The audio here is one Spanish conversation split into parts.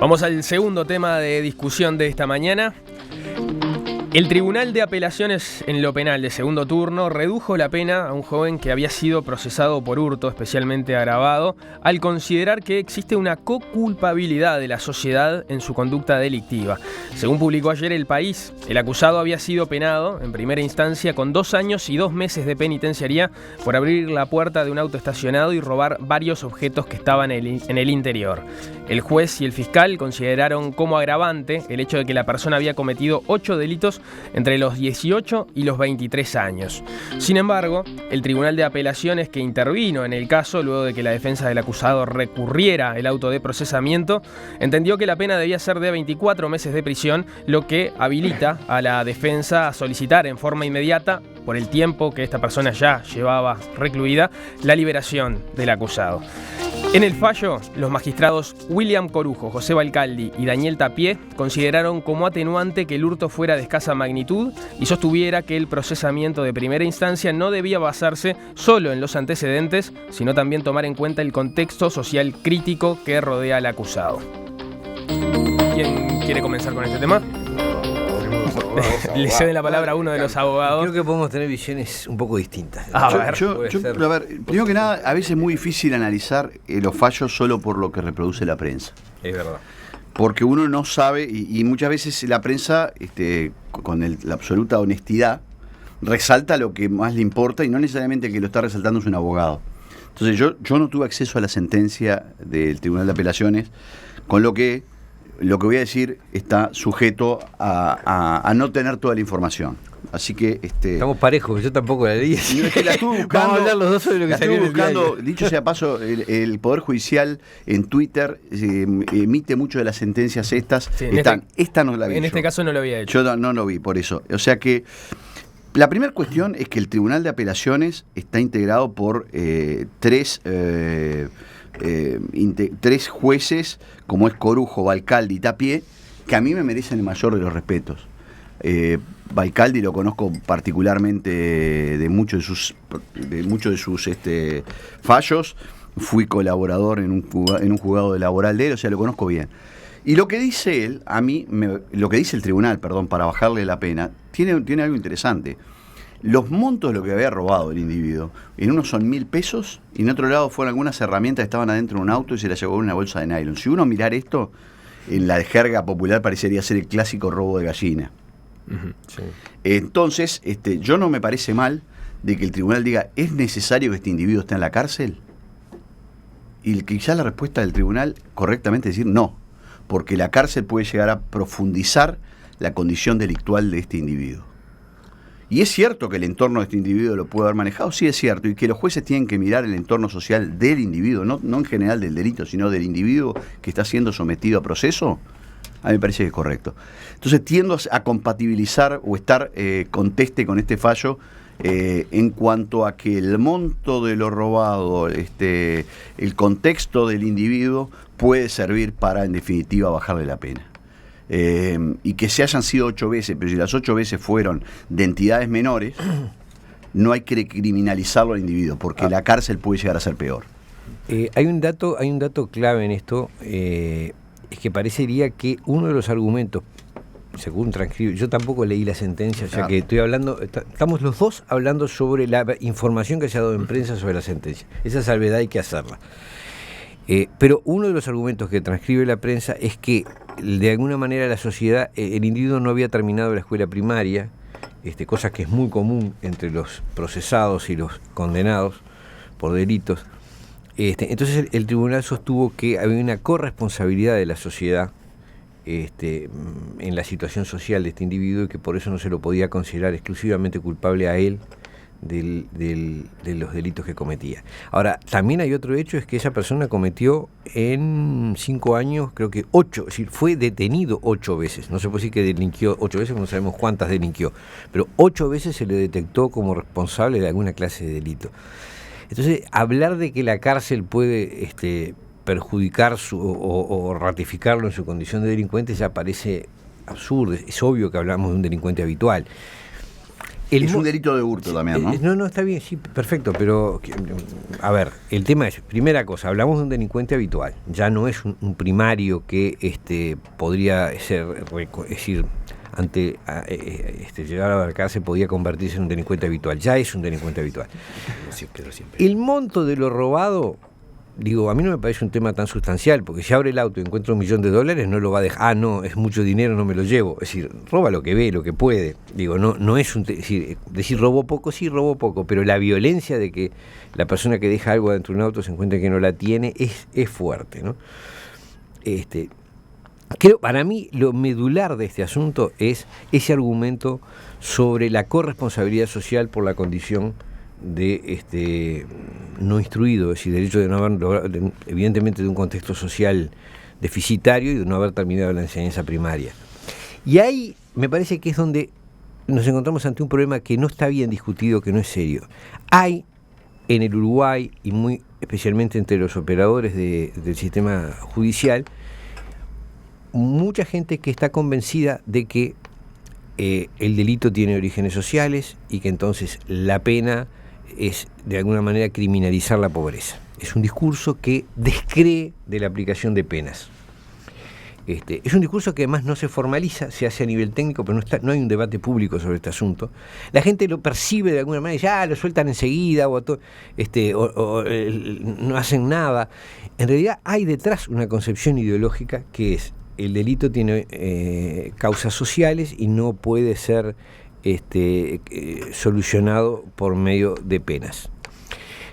Vamos al segundo tema de discusión de esta mañana. El Tribunal de Apelaciones en lo penal de segundo turno redujo la pena a un joven que había sido procesado por hurto especialmente agravado al considerar que existe una coculpabilidad de la sociedad en su conducta delictiva. Según publicó ayer El País, el acusado había sido penado en primera instancia con 2 años y 2 meses de penitenciaría por abrir la puerta de un auto estacionado y robar varios objetos que estaban en el interior. El juez y el fiscal consideraron como agravante el hecho de que la persona había cometido 8 delitos entre los 18 y los 23 años. Sin embargo, el Tribunal de Apelaciones que intervino en el caso luego de que la defensa del acusado recurriera el auto de procesamiento, entendió que la pena debía ser de 24 meses de prisión, lo que habilita a la defensa a solicitar en forma inmediata, por el tiempo que esta persona ya llevaba recluida, la liberación del acusado. En el fallo, los magistrados William Corujo, José Balcaldi y Daniel Tapié consideraron como atenuante que el hurto fuera de escasa magnitud y sostuviera que el procesamiento de primera instancia no debía basarse solo en los antecedentes, sino también tomar en cuenta el contexto social crítico que rodea al acusado. ¿Quién quiere comenzar con este tema? Le cede la palabra a uno de los abogados. Creo que podemos tener visiones un poco distintas. A ver, primero que nada, a veces es muy difícil analizar los fallos solo por lo que reproduce la prensa. Es verdad. Porque uno no sabe, y muchas veces la prensa, con la absoluta honestidad, resalta lo que más le importa y no necesariamente el que lo está resaltando es un abogado. Entonces yo no tuve acceso a la sentencia del Tribunal de Apelaciones, con lo que voy a decir está sujeto a no tener toda la información. Así que estamos parejos, yo tampoco la leí. No, es que la estuve buscando. Vamos a hablar los dos sobre lo que salió en el diario. Dicho sea paso, el Poder Judicial en Twitter emite mucho de las sentencias estas. Sí, esta no la vi. En yo. este caso no lo había hecho. Yo no lo vi, por eso. O sea que la primera cuestión es que el Tribunal de Apelaciones está integrado por tres jueces, como es Corujo, Balcaldi y Tapié, que a mí me merecen el mayor de los respetos. Balcaldi lo conozco particularmente de muchos de sus fallos. Fui colaborador en un juzgado de laboral de él, o sea, lo conozco bien. Y lo que dice él, lo que dice el tribunal, para bajarle la pena, tiene algo interesante. Los montos de lo que había robado el individuo, en uno son 1.000 pesos y en otro lado fueron algunas herramientas que estaban adentro de un auto y se las llevó en una bolsa de nylon. Si uno mirar esto, en la jerga popular parecería ser el clásico robo de gallina. Uh-huh, sí. Entonces, yo no me parece mal de que el tribunal diga, ¿es necesario que este individuo esté en la cárcel? Y quizás la respuesta del tribunal correctamente es decir no, porque la cárcel puede llegar a profundizar la condición delictual de este individuo. Y es cierto que el entorno de este individuo lo puede haber manejado, sí es cierto, y que los jueces tienen que mirar el entorno social del individuo, no en general del delito, sino del individuo que está siendo sometido a proceso, a mí me parece que es correcto. Entonces tiendo a compatibilizar o estar conteste con este fallo en cuanto a que el monto de lo robado, el contexto del individuo puede servir para, en definitiva, bajarle la pena. Y que se hayan sido 8 veces, pero si las 8 veces fueron de entidades menores, no hay que criminalizarlo al individuo, porque la cárcel puede llegar a ser peor. Hay un dato clave en esto, es que parecería que uno de los argumentos, según transcribe, yo tampoco leí la sentencia, o sea que estoy hablando, estamos los dos hablando sobre la información que se ha dado en prensa sobre la sentencia. Esa salvedad hay que hacerla. Pero uno de los argumentos que transcribe la prensa es que de alguna manera la sociedad, el individuo no había terminado la escuela primaria, cosa que es muy común entre los procesados y los condenados por delitos. Entonces el tribunal sostuvo que había una corresponsabilidad de la sociedad en la situación social de este individuo y que por eso no se lo podía considerar exclusivamente culpable a él de los delitos que cometía. Ahora, también hay otro hecho, es que esa persona cometió en 5 años, creo que 8, es decir, fue detenido 8 veces. No se puede decir que delinquió 8 veces, no sabemos cuántas delinquió, pero 8 veces se le detectó como responsable de alguna clase de delito. Entonces, hablar de que la cárcel puede perjudicar o ratificarlo en su condición de delincuente ya parece absurdo. Es obvio que hablamos de un delincuente habitual. Es un delito de hurto también, ¿no? No, está bien, sí, perfecto, pero a ver, el tema es, primera cosa, hablamos de un delincuente habitual, ya no es un primario que podría ser, es decir, ante llegar a la cárcel podía convertirse en un delincuente habitual, ya es un delincuente habitual. El monto de lo robado, digo, a mí no me parece un tema tan sustancial, porque si abre el auto y encuentra $1.000.000, no lo va a dejar, no, es mucho dinero, no me lo llevo. Es decir, roba lo que ve, lo que puede. Digo, no es decir robó poco, sí, robó poco, pero la violencia de que la persona que deja algo dentro de un auto se encuentre que no la tiene es fuerte, ¿no? Creo, para mí, lo medular de este asunto es ese argumento sobre la corresponsabilidad social por la condición de no instruido, es decir, del hecho de no haber, evidentemente de un contexto social deficitario y de no haber terminado la enseñanza primaria. Y ahí me parece que es donde nos encontramos ante un problema que no está bien discutido, que no es serio. Hay en el Uruguay, y muy especialmente entre los operadores del sistema judicial, mucha gente que está convencida de que el delito tiene orígenes sociales y que entonces la pena es de alguna manera criminalizar la pobreza. Es un discurso que descree de la aplicación de penas. Es un discurso que además no se formaliza, se hace a nivel técnico, pero no hay un debate público sobre este asunto. La gente lo percibe de alguna manera, ya lo sueltan enseguida o no hacen nada. En realidad hay detrás una concepción ideológica que es: el delito tiene causas sociales y no puede ser solucionado por medio de penas.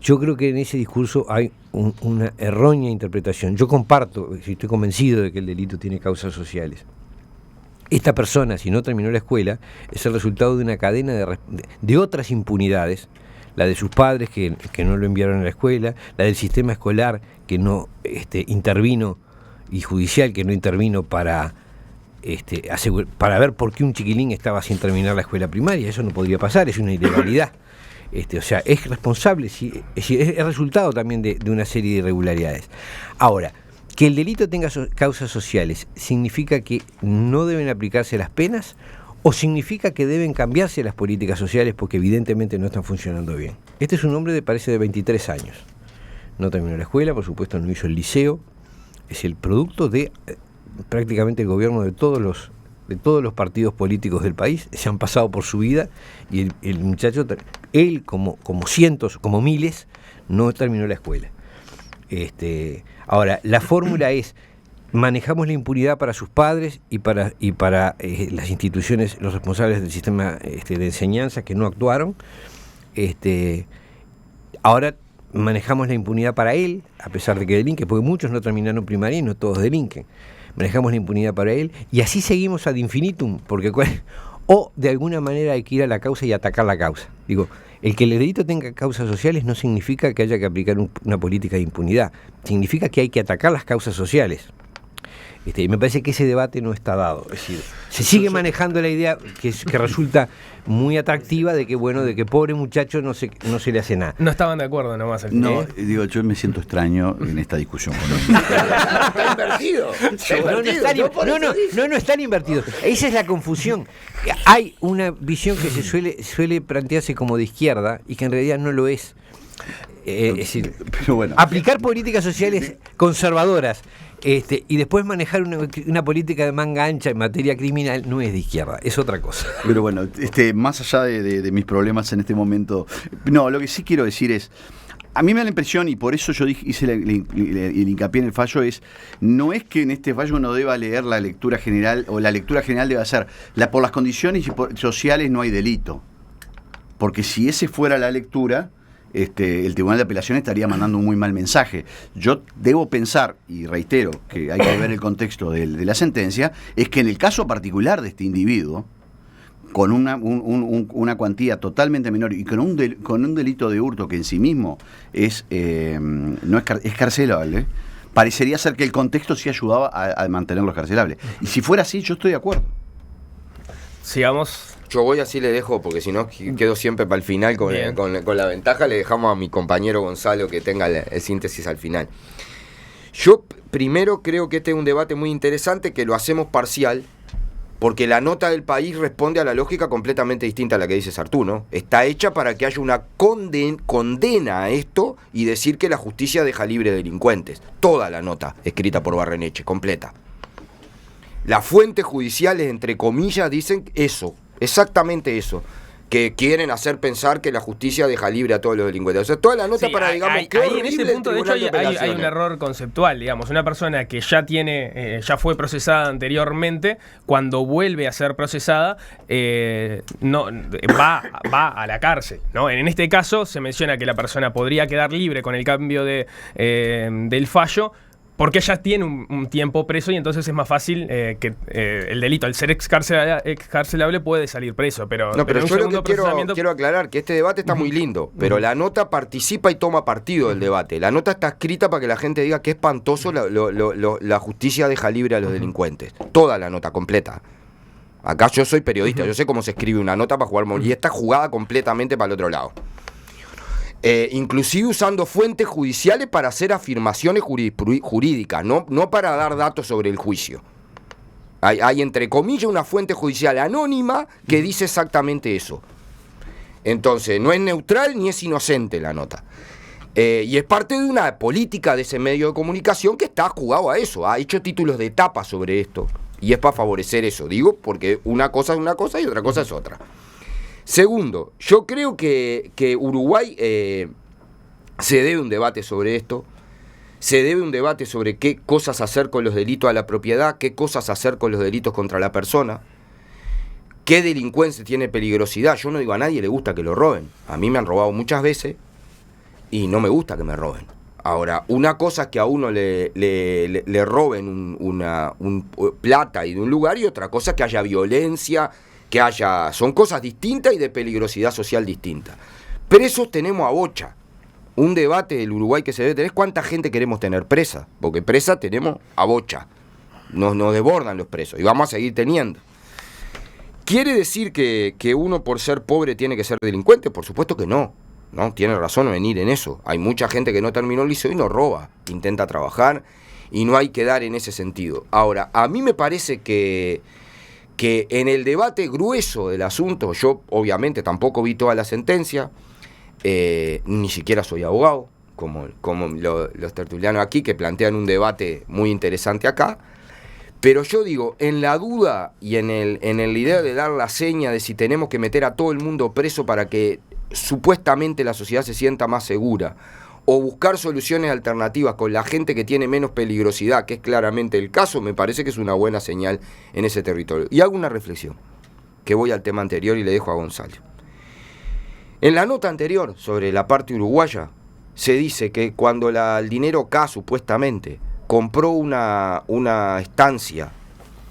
Yo creo que en ese discurso hay una errónea interpretación. Yo comparto, estoy convencido de que el delito tiene causas sociales. Esta persona, si no terminó la escuela, es el resultado de una cadena de otras impunidades, la de sus padres que no lo enviaron a la escuela, la del sistema escolar que no intervino, y judicial que no intervino para ver por qué un chiquilín estaba sin terminar la escuela primaria. Eso no podría pasar, es una ilegalidad. O sea, es responsable, es resultado también de una serie de irregularidades. Ahora, que el delito tenga causas sociales, ¿significa que no deben aplicarse las penas o significa que deben cambiarse las políticas sociales porque evidentemente no están funcionando bien? Este es un hombre parece de 23 años. No terminó la escuela, por supuesto no hizo el liceo. Es el producto de prácticamente el gobierno de todos los partidos políticos del país. Se han pasado por su vida y el muchacho, él como cientos, como miles, no terminó la escuela. Ahora, la fórmula es: manejamos la impunidad para sus padres y para las instituciones, los responsables del sistema de enseñanza que no actuaron. Ahora manejamos la impunidad para él, a pesar de que delinque, porque muchos no terminaron primaria y no todos delinquen. Manejamos la impunidad para él y así seguimos ad infinitum, porque o de alguna manera hay que ir a la causa y atacar la causa. Digo, el que el delito tenga causas sociales no significa que haya que aplicar una política de impunidad, significa que hay que atacar las causas sociales. Y me parece que ese debate no está dado. Es decir, se sigue manejando la idea que resulta muy atractiva de que pobre muchacho no se le hace nada. No estaban de acuerdo nomás. No, digo, yo me siento extraño en esta discusión con él. Está invertido. No están invertidos. Esa es la confusión. Hay una visión que se suele plantearse como de izquierda y que en realidad no lo es. Es decir, pero bueno, aplicar políticas sociales conservadoras y después manejar una política de manga ancha en materia criminal no es de izquierda, es otra cosa. Pero bueno, más allá de mis problemas en este momento, no, lo que sí quiero decir es, a mí me da la impresión, y por eso yo hice el hincapié en el fallo, no es que en este fallo uno deba leer la lectura general, o la lectura general debe ser, por las condiciones sociales no hay delito. Porque si ese fuera la lectura, el Tribunal de Apelación estaría mandando un muy mal mensaje. Yo debo pensar, y reitero que hay que ver el contexto de la sentencia, es que en el caso particular de este individuo, con una cuantía totalmente menor y con un delito de hurto que en sí mismo es carcelable, parecería ser que el contexto sí ayudaba a mantenerlo carcelable. Y si fuera así, yo estoy de acuerdo. Sigamos. Yo voy así, le dejo, porque si no quedo siempre para el final con la ventaja. Le dejamos a mi compañero Gonzalo que tenga el síntesis al final. Yo primero creo que este es un debate muy interesante, que lo hacemos parcial, Porque la nota del País responde a la lógica completamente distinta a la que dice Sartú, ¿no? Está hecha para que haya una condena a esto y decir que la justicia deja libre delincuentes. Toda la nota escrita por Barreneche, completa. Las fuentes judiciales, entre comillas, dicen eso, exactamente eso. Que quieren hacer pensar que la justicia deja libre a todos los delincuentes. O sea, toda la nota para, digamos, que en ese punto, de hecho, hay un error conceptual, digamos. Una persona que ya ya fue procesada anteriormente, cuando vuelve a ser procesada, no va a la cárcel, ¿no? En este caso, se menciona que la persona podría quedar libre con el cambio del fallo, porque ya tiene un tiempo preso y entonces es más fácil que el delito, al ser excarcelable, puede salir preso. Pero yo lo que quiero aclarar que este debate está muy lindo, pero la nota participa y toma partido del debate. La nota está escrita para que la gente diga que espantoso la justicia deja libre a los delincuentes. Toda la nota completa. Acá yo soy periodista, yo sé cómo se escribe una nota para jugar y está jugada completamente para el otro lado. Inclusive usando fuentes judiciales para hacer afirmaciones jurídicas, no para dar datos sobre el juicio. Hay entre comillas una fuente judicial anónima que dice exactamente eso. Entonces no es neutral ni es inocente la nota. Y es parte de una política de ese medio de comunicación que está jugado a eso, ha hecho títulos de etapa sobre esto y es para favorecer eso, digo, porque una cosa es una cosa y otra cosa es otra. Segundo, yo creo que Uruguay se debe un debate sobre esto, se debe un debate sobre qué cosas hacer con los delitos a la propiedad, qué cosas hacer con los delitos contra la persona, qué delincuencia tiene peligrosidad. Yo no digo a nadie le gusta que lo roben, a mí me han robado muchas veces y no me gusta que me roben. Ahora, una cosa es que a uno le roben un plata y de un lugar y otra cosa es que haya violencia, son cosas distintas y de peligrosidad social distinta. Presos tenemos a bocha. Un debate del Uruguay que se debe tener es cuánta gente queremos tener presa, porque presa tenemos a bocha. Nos desbordan los presos y vamos a seguir teniendo. ¿Quiere decir que uno por ser pobre tiene que ser delincuente? Por supuesto que no. No, tiene razón en venir en eso. Hay mucha gente que no terminó el liceo y no roba, intenta trabajar y no hay que dar en ese sentido. Ahora, a mí me parece que en el debate grueso del asunto, yo obviamente tampoco vi toda la sentencia, ni siquiera soy abogado, como los tertulianos aquí, que plantean un debate muy interesante acá, pero yo digo, en la duda y en la idea de dar la seña de si tenemos que meter a todo el mundo preso para que supuestamente la sociedad se sienta más segura, o buscar soluciones alternativas con la gente que tiene menos peligrosidad, que es claramente el caso, me parece que es una buena señal en ese territorio. Y hago una reflexión, que voy al tema anterior y le dejo a Gonzalo. En la nota anterior, sobre la parte uruguaya, se dice que cuando el dinero K, supuestamente, compró una estancia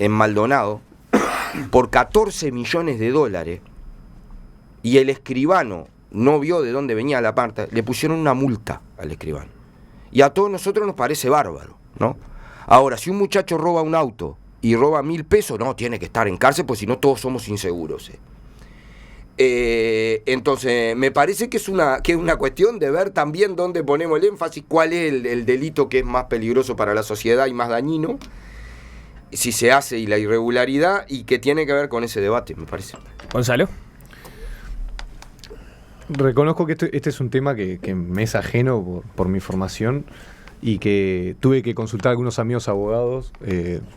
en Maldonado por $14 millones, y el escribano no vio de dónde venía la parte, le pusieron una multa al escribano. Y a todos nosotros nos parece bárbaro, ¿no? Ahora, si un muchacho roba un auto y roba 1.000 pesos, no, tiene que estar en cárcel, pues si no todos somos inseguros. Entonces, me parece que es una cuestión de ver también dónde ponemos el énfasis, cuál es el delito que es más peligroso para la sociedad y más dañino, si se hace y la irregularidad, y que tiene que ver con ese debate, me parece. Gonzalo. Reconozco que este es un tema que me es ajeno por mi formación y que tuve que consultar a algunos amigos abogados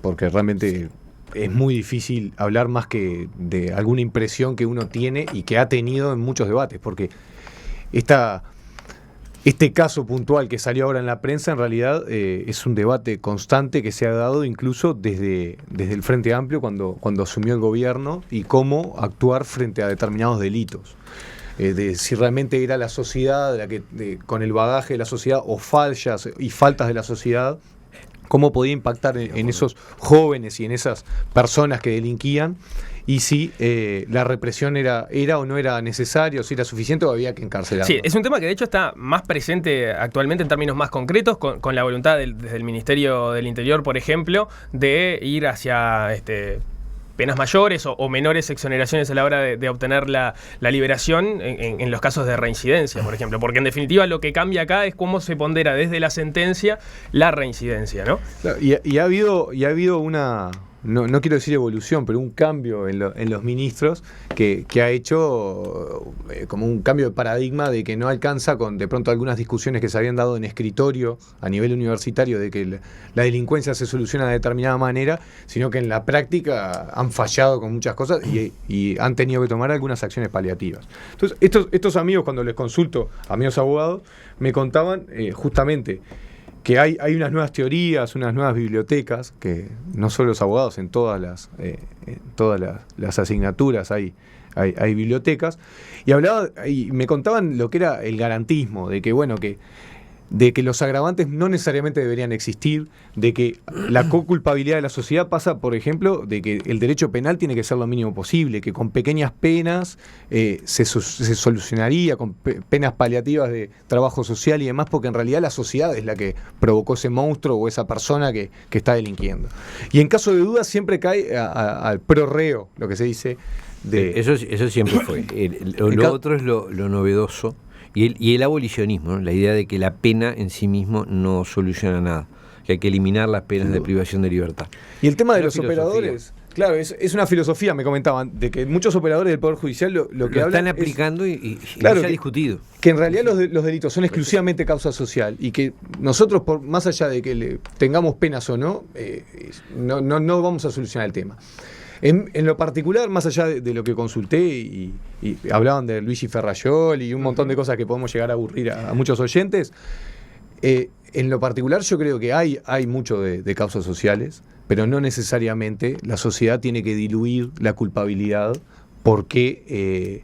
porque realmente es muy difícil hablar más que de alguna impresión que uno tiene y que ha tenido en muchos debates, porque este caso puntual que salió ahora en la prensa en realidad es un debate constante que se ha dado incluso desde el Frente Amplio cuando asumió el gobierno, y cómo actuar frente a determinados delitos. De si realmente era la sociedad con el bagaje de la sociedad o fallas y faltas de la sociedad, cómo podía impactar en esos jóvenes y en esas personas que delinquían, y si la represión era o no era necesario, si era suficiente o había que encarcelarlos. Sí, es un tema que de hecho está más presente actualmente en términos más concretos, con la voluntad desde el Ministerio del Interior, por ejemplo, de ir hacia penas mayores o menores exoneraciones a la hora de obtener la liberación en los casos de reincidencia, por ejemplo, porque en definitiva lo que cambia acá es cómo se pondera desde la sentencia la reincidencia, ¿no? Y ha habido no quiero decir evolución, pero un cambio en los ministros que ha hecho como un cambio de paradigma de que no alcanza con de pronto algunas discusiones que se habían dado en escritorio a nivel universitario de que la delincuencia se soluciona de determinada manera, sino que en la práctica han fallado con muchas cosas y han tenido que tomar algunas acciones paliativas. Entonces, estos amigos, cuando les consulto, amigos abogados, me contaban justamente que hay unas nuevas teorías, unas nuevas bibliotecas, que no solo los abogados, en todas las asignaturas hay bibliotecas, y me contaban lo que era el garantismo, de que bueno, de que los agravantes no necesariamente deberían existir, de que la coculpabilidad de la sociedad pasa, por ejemplo, de que el derecho penal tiene que ser lo mínimo posible, que con pequeñas penas se solucionaría, con penas paliativas de trabajo social y demás, porque en realidad la sociedad es la que provocó ese monstruo o esa persona que está delinquiendo. Y en caso de duda siempre cae al pro reo, lo que se dice. Eso siempre fue. Lo otro es lo novedoso. Y el abolicionismo, ¿no? La idea de que la pena en sí mismo no soluciona nada, que hay que eliminar las penas de privación de libertad. Y el tema de los operadores, claro, es una filosofía, me comentaban, de que muchos operadores del Poder Judicial lo que hablan están aplicando y claro, no se ha discutido. Que en realidad los delitos son exclusivamente causa social y que nosotros, más allá de que tengamos penas o no, no vamos a solucionar el tema. En lo particular, más allá de lo que consulté y hablaban de Luigi Ferrajoli y un montón de cosas que podemos llegar a aburrir a muchos oyentes, en lo particular yo creo que hay mucho de causas sociales, pero no necesariamente la sociedad tiene que diluir la culpabilidad porque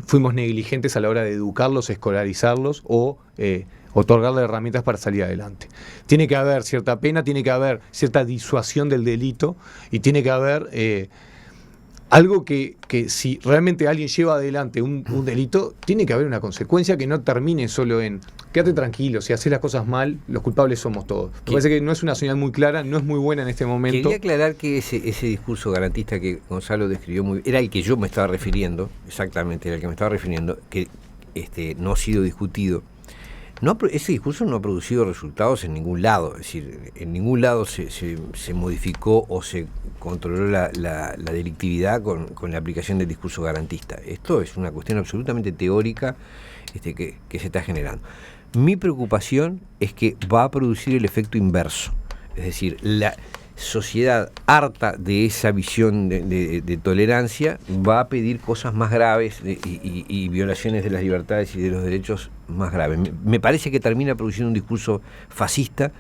fuimos negligentes a la hora de educarlos, escolarizarlos o otorgarle herramientas para salir adelante. Tiene que haber cierta pena, tiene que haber cierta disuasión del delito y tiene que haber algo que si realmente alguien lleva adelante un delito, tiene que haber una consecuencia que no termine solo en quédate tranquilo, si haces las cosas mal, los culpables somos todos. Me parece que no es una señal muy clara, no es muy buena en este momento. Quería aclarar que ese discurso garantista que Gonzalo describió muy bien, era el que yo me estaba refiriendo, exactamente, era el que me estaba refiriendo, que no ha sido discutido. Ese discurso no ha producido resultados en ningún lado, es decir, en ningún lado se modificó o se controló la delictividad con la aplicación del discurso garantista. Esto es una cuestión absolutamente teórica que se está generando. Mi preocupación es que va a producir el efecto inverso, es decir, la sociedad harta de esa visión de tolerancia va a pedir cosas más graves y violaciones de las libertades y de los derechos más graves. Me parece que termina produciendo un discurso fascista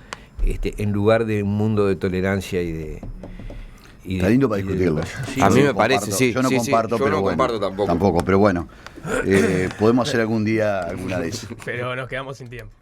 en lugar de un mundo de tolerancia está lindo para discutirlo. Sí, a mí me parece, sí. Yo no comparto, yo pero no bueno, comparto tampoco. Tampoco, pero bueno, podemos hacer algún día alguna de esas. Pero nos quedamos sin tiempo.